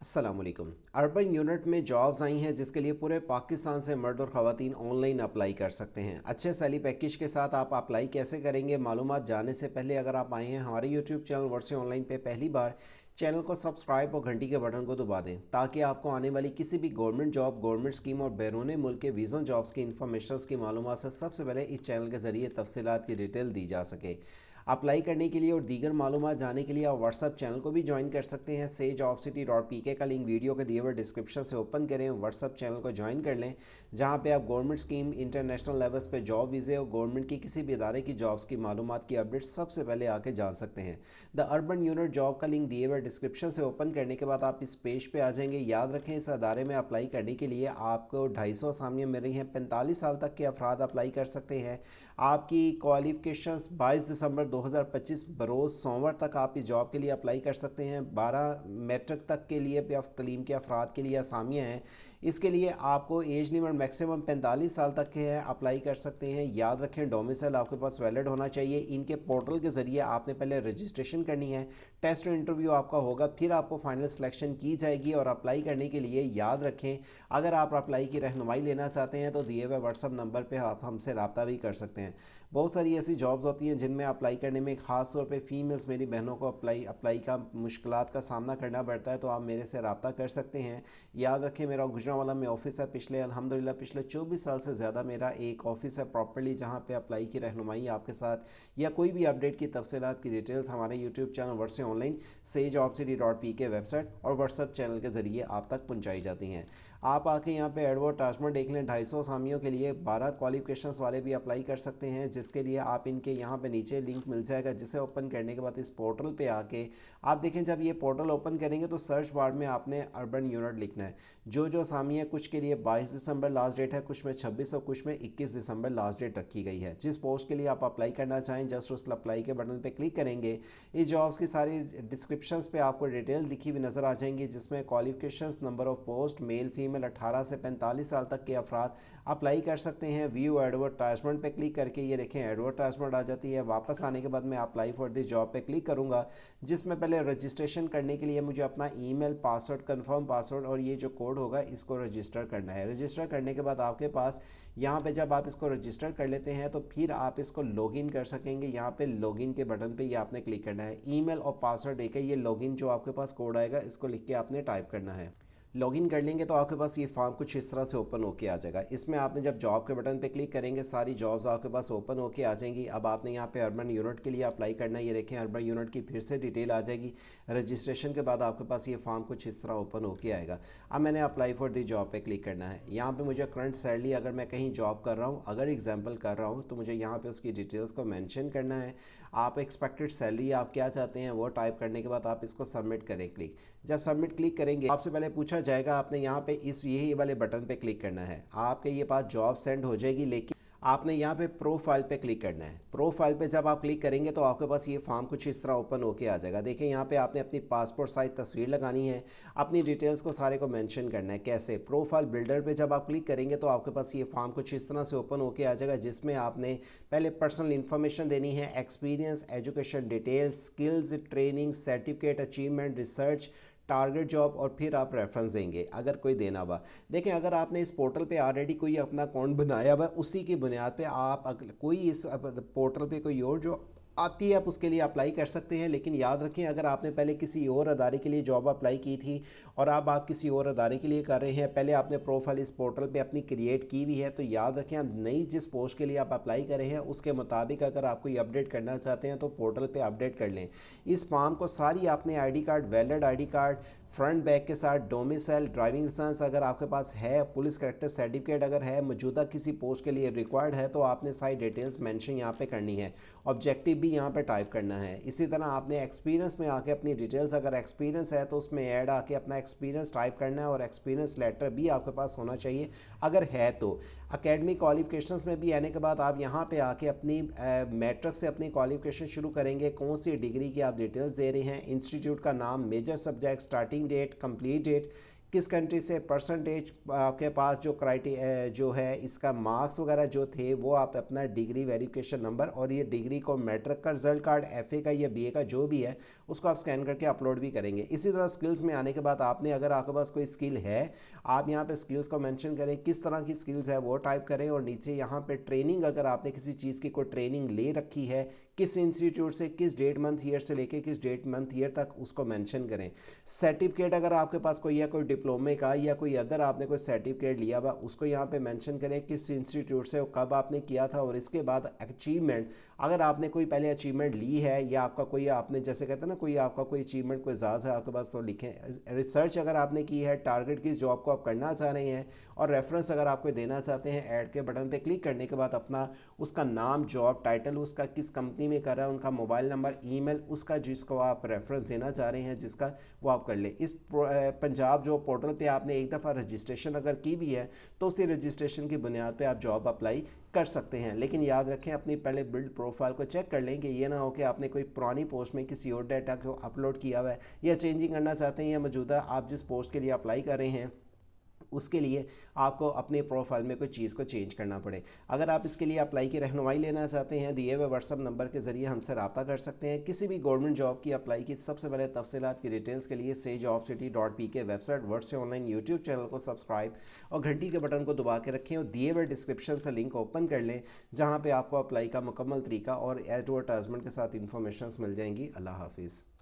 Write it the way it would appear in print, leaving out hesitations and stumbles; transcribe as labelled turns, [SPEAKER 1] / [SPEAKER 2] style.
[SPEAKER 1] अस्सलाम वालेकुम। Urban unit में जॉब्स आई हैं जिसके लिए पूरे पाकिस्तान से मर्द और ख़वातीन ऑनलाइन अप्लाई कर सकते हैं। अच्छे सैलरी पैकेज के साथ आप अप्लाई कैसे करेंगे, मालूमात जानने से पहले अगर आप आए हैं हमारे यूट्यूब चैनल वर्से ऑनलाइन पे पहली बार, चैनल को सब्सक्राइब और घंटी के बटन को दबा दें ताकि आपको आने वाली किसी भी गवर्नमेंट जॉब, गवर्नमेंट स्कीम और बैरून मुल्क के विज़न जॉब्स की इन्फॉर्मेशन की मालूमात से सबसे पहले इस चैनल के ज़रिए तफसीलात की डिटेल दी जा सके। अप्लाई करने के लिए और दीगर मालूमात जानने के लिए आप व्हाट्सअप चैनल को भी ज्वाइन कर सकते हैं। sejobcity.pk का लिंक वीडियो के दिए हुए डिस्क्रिप्शन से ओपन करें, व्हाट्सअप चैनल को ज्वाइन कर लें जहां पे आप गवर्नमेंट स्कीम, इंटरनेशनल लेवल्स पे जॉब वीज़े और गवर्नमेंट की किसी भी इदारे की जॉब्स की मालूमात की अपडेट सबसे पहले आके जान सकते हैं। द अर्बन यूनिट जॉब का लिंक दिए हुए डिस्क्रिप्शन से ओपन करने के बाद आप इस पेज पर आ जाएंगे। याद रखें, इस अदारे में अप्लाई करने के लिए आपको 250 असामियाँ मिल रही हैं। 45 साल तक के अफराद अप्लाई कर सकते हैं। आपकी क्वालिफिकेशंस 22 दिसंबर 2025 बरोज़ सोमवार तक आप इस जॉब के लिए अप्लाई कर सकते हैं। 12 मैट्रिक तक के लिए तलीम के अफराद के लिए असामियाँ हैं। इसके लिए आपको एज लिमिट मैक्सिमम 45 साल तक के हैं, अप्लाई कर सकते हैं। याद रखें, डोमिसाइल आपके पास वैलिड होना चाहिए। इनके पोर्टल के ज़रिए आपने पहले रजिस्ट्रेशन करनी है, टेस्ट और इंटरव्यू आपका होगा, फिर आपको फाइनल सिलेक्शन की जाएगी। और अप्लाई करने के लिए याद रखें, अगर आप अप्लाई की रहनुमाई लेना चाहते हैं तो दिए हुए व्हाट्सअप नंबर पर आप हमसे रब्ता भी कर सकते हैं। बहुत सारी ऐसी जॉब्स होती हैं जिनमें अप्लाई करने में ख़ास तौर पे फीमेल्स, मेरी बहनों को अप्लाई का मुश्किलात का सामना करना पड़ता है, तो आप मेरे से रब्ता कर सकते हैं। याद रखें, मेरा गुजरांवाला में ऑफिस है। अल्हम्दुलिल्लाह पिछले 24 साल से ज़्यादा मेरा एक ऑफिस है प्रॉपर्ली, जहाँ पे अप्लाई की रहनुमाई आपके साथ या कोई भी अपडेट की तफसीलात की डिटेल्स हमारे YouTube channel versus online sejobcity.pk website और व्हाट्सअप चैनल के ज़रिए आप तक पहुँचाई जाती हैं। आप आके यहाँ पे एडवर्टाइजमेंट देख लें। 250 असामियों के लिए 12 क्वालिफिकेशंस वाले भी अप्लाई कर सकते हैं, जिसके लिए आप इनके यहाँ पे नीचे लिंक मिल जाएगा, जिसे ओपन करने के बाद इस पोर्टल पे आके आप देखें, जब ये पोर्टल ओपन करेंगे तो सर्च बार में आपने अर्बन यूनिट लिखना है। जो असामी है, कुछ के लिए 22 दिसंबर लास्ट डेट है, कुछ में 26 और कुछ में 21 दिसंबर लास्ट डेट रखी गई है। जिस पोस्ट के लिए आप अप्लाई करना चाहें, जस्ट उस अप्लाई के बटन पर क्लिक करेंगे। इस जॉब्स की सारी डिस्क्रिप्शन पे आपको डिटेल लिखी हुई नज़र आ जाएंगी, जिसमें qualifications, number of post, male female 18 से 45 साल तक के अफराद अप्लाई कर सकते हैं। व्यू एडवर्टाइजमेंट पे क्लिक करके ये देखें एडवर्टाइजमेंट आ जाती है। वापस आने के बाद मैं अप्लाई फॉर दिस जॉब पे क्लिक करूंगा, जिसमें पहले रजिस्ट्रेशन करने के लिए मुझे अपना ईमेल, पासवर्ड, कंफर्म पासवर्ड और ये जो कोड होगा इसको रजिस्टर करना है। रजिस्टर करने के बाद आपके पास यहाँ पे जब आप इसको रजिस्टर कर लेते हैं तो फिर आप इसको लॉगिन कर सकेंगे। यहाँ पे लॉगिन के बटन पे ये आपने क्लिक करना है। ईमेल और पासवर्ड देके ये लॉगिन जो आपके पास कोड आएगा इसको लिख के आपने टाइप करना है। लॉगिन कर लेंगे तो आपके पास ये फॉर्म कुछ इस तरह से ओपन होके आ जाएगा। इसमें आपने जब जॉब के बटन पे क्लिक करेंगे सारी जॉब्स आपके पास ओपन होके आ जाएंगी। अब आपने यहाँ पे अर्बन यूनिट के लिए अप्लाई करना है। ये देखें अर्बन यूनिट की फिर से डिटेल आ जाएगी। रजिस्ट्रेशन के बाद आपके पास ये फॉर्म कुछ इस तरह ओपन होके आएगा। अब मैंने अप्लाई फॉर दी जॉब पे क्लिक करना है। यहाँ पे मुझे करंट सैलरी, अगर मैं कहीं जॉब कर रहा हूँ, अगर एग्जाम्पल कर रहा हूँ, तो मुझे यहाँ पे उसकी डिटेल्स को मेंशन करना है। आप एक्सपेक्टेड सैलरी आप क्या चाहते हैं वो टाइप करने के बाद आप इसको सबमिट करें क्लिक। जब सबमिट क्लिक करेंगे आपसे पहले पूछा जाएगा, आपने यहाँ पे इस यही वाले बटन पे क्लिक करना है। आपके ये पास जॉब सेंड हो जाएगी, लेकिन आपने यहाँ पे प्रोफाइल पे क्लिक करना है। प्रोफाइल पे जब आप क्लिक करेंगे तो आपके पास ये फॉर्म कुछ इस तरह ओपन होके आ जाएगा। देखिए यहाँ पे आपने अपनी पासपोर्ट साइज तस्वीर लगानी है, अपनी डिटेल्स को सारे को मेंशन करना है। कैसे? प्रोफाइल बिल्डर पे जब आप क्लिक करेंगे तो आपके पास ये फॉर्म कुछ इस तरह से ओपन होके आ जाएगा, जिसमें आपने पहले पर्सनल इन्फॉर्मेशन देनी है, experience, education details, skills, training, certificate, achievement, research, target job और फिर आप रेफरेंस देंगे अगर कोई देना हुआ। देखें, अगर आपने इस पोर्टल पे ऑलरेडी कोई अपना अकाउंट बनाया हुआ, उसी की बुनियाद पे आप कोई इस पोर्टल पे कोई और जो आती है आप उसके लिए अप्लाई कर सकते हैं। लेकिन याद रखें, अगर आपने पहले किसी और अदारे के लिए जॉब अप्लाई की थी और अब आप किसी और अदारे के लिए कर रहे हैं, पहले आपने प्रोफाइल इस पोर्टल पे अपनी क्रिएट की हुई है, तो याद रखें आप नई जिस पोस्ट के लिए आप अप्लाई कर रहे हैं उसके मुताबिक अगर आप कोई अपडेट करना चाहते हैं तो पोर्टल पे अपडेट कर लें। इस फॉर्म को सारी आपने I D card, valid I D card, front back के साथ, डोमिसाइल, ड्राइविंग लाइसेंस अगर आपके पास है, पुलिस कैरेक्टर सर्टिफिकेट अगर है, मौजूदा किसी पोस्ट के लिए रिक्वायर्ड है, तो आपने सारी डिटेल्स मेंशन यहाँ पे करनी है। ऑब्जेक्टिव भी यहाँ पे टाइप करना है। इसी तरह आपने एक्सपीरियंस में आके अपनी डिटेल्स, अगर एक्सपीरियंस है तो उसमें ऐड आके अपना एक्सपीरियंस टाइप करना है और एक्सपीरियंस लेटर भी आपके पास होना चाहिए अगर है तो। अकेडमिक क्वालिफिकेशंस में भी आने के बाद आप यहाँ पे आके अपनी मैट्रिक से अपनी क्वालिफिकेशन शुरू करेंगे। कौन सी डिग्री की आप डिटेल्स दे रहे हैं, इंस्टीट्यूट का नाम, major subject, starting date, complete date, किस कंट्री से, परसेंटेज आपके पास जो जो है इसका मार्क्स वगैरह जो थे वो आप अपना डिग्री वेरिफिकेशन नंबर और ये डिग्री को मैट्रिक का रिजल्ट कार्ड, एफए का या बीए का जो भी है उसको आप स्कैन करके अपलोड भी करेंगे। इसी तरह स्किल्स में आने के बाद आपने, अगर आपके पास कोई स्किल है, आप यहाँ पे स्किल्स को मेंशन करें, किस तरह की स्किल्स है वो टाइप करें, और नीचे यहाँ पे ट्रेनिंग, अगर आपने किसी चीज़ की कोई ट्रेनिंग ले रखी है, किस इंस्टीट्यूट से, किस डेट मंथ ईयर से लेके किस डेट मंथ ईयर तक, उसको मेंशन करें। सर्टिफिकेट अगर आपके पास कोई है, कोई डिप्लोमे का या कोई अदर आपने कोई सर्टिफिकेट लिया हुआ, उसको यहाँ पे मेंशन करें किस इंस्टीट्यूट से, कब आपने किया था, और इसके बाद अचीवमेंट, अगर आपने कोई पहले अचीवमेंट ली है या आपका कोई, आपने जैसे कहते हैं ना, कोई आपका कोई अचीवमेंट, कोई एजाज़ है आपके पास, तो लिखें। रिसर्च अगर आपने की है, टारगेट किस जॉब को आप करना चाह रहे हैं, और रेफरेंस अगर आपको देना चाहते हैं, ऐड के बटन पे क्लिक करने के बाद अपना उसका नाम, जॉब टाइटल, उसका किस कंपनी में कर रहा है, उनका मोबाइल नंबर, ईमेल, उसका जिसको आप रेफरेंस देना चाह रहे हैं, जिसका, वो आप कर लें। इस पंजाब जॉब पोर्टल पे आपने एक दफ़ा रजिस्ट्रेशन अगर की भी है तो उसी रजिस्ट्रेशन की बुनियाद पे आप जॉब अप्लाई कर सकते हैं। लेकिन याद रखें, अपनी पहले बिल्ड प्रोफाइल को चेक कर लें कि ये ना हो कि आपने कोई पुरानी पोस्ट में किसी और डाटा को अपलोड किया हुआ है, या चेंजिंग करना चाहते हैं, या मौजूदा आप जिस पोस्ट के लिए अप्लाई कर रहे हैं उसके लिए आपको अपने प्रोफाइल में कोई चीज़ को चेंज करना पड़े। अगर आप इसके लिए अप्लाई की रहनुमाई लेना चाहते हैं, दिए हुए व्हाट्सअप नंबर के ज़रिए हमसे रब्ता कर सकते हैं। किसी भी गवर्नमेंट जॉब की अप्लाई की सबसे पहले तफसीलात की डिटेल्स के लिए SayJobCity.pk वेबसाइट, वर्ड से ऑनलाइन यूट्यूब चैनल को सब्सक्राइब और घंटी के बटन को दबा के रखें, और दिए हुए डिस्क्रिप्शन से लिंक ओपन कर लें, जहाँ पर आपको अप्लाई का मुकम्मल तरीका और एडवर्टाइजमेंट के साथ इंफॉर्मेशन मिल जाएंगी। अल्लाह हाफिज़।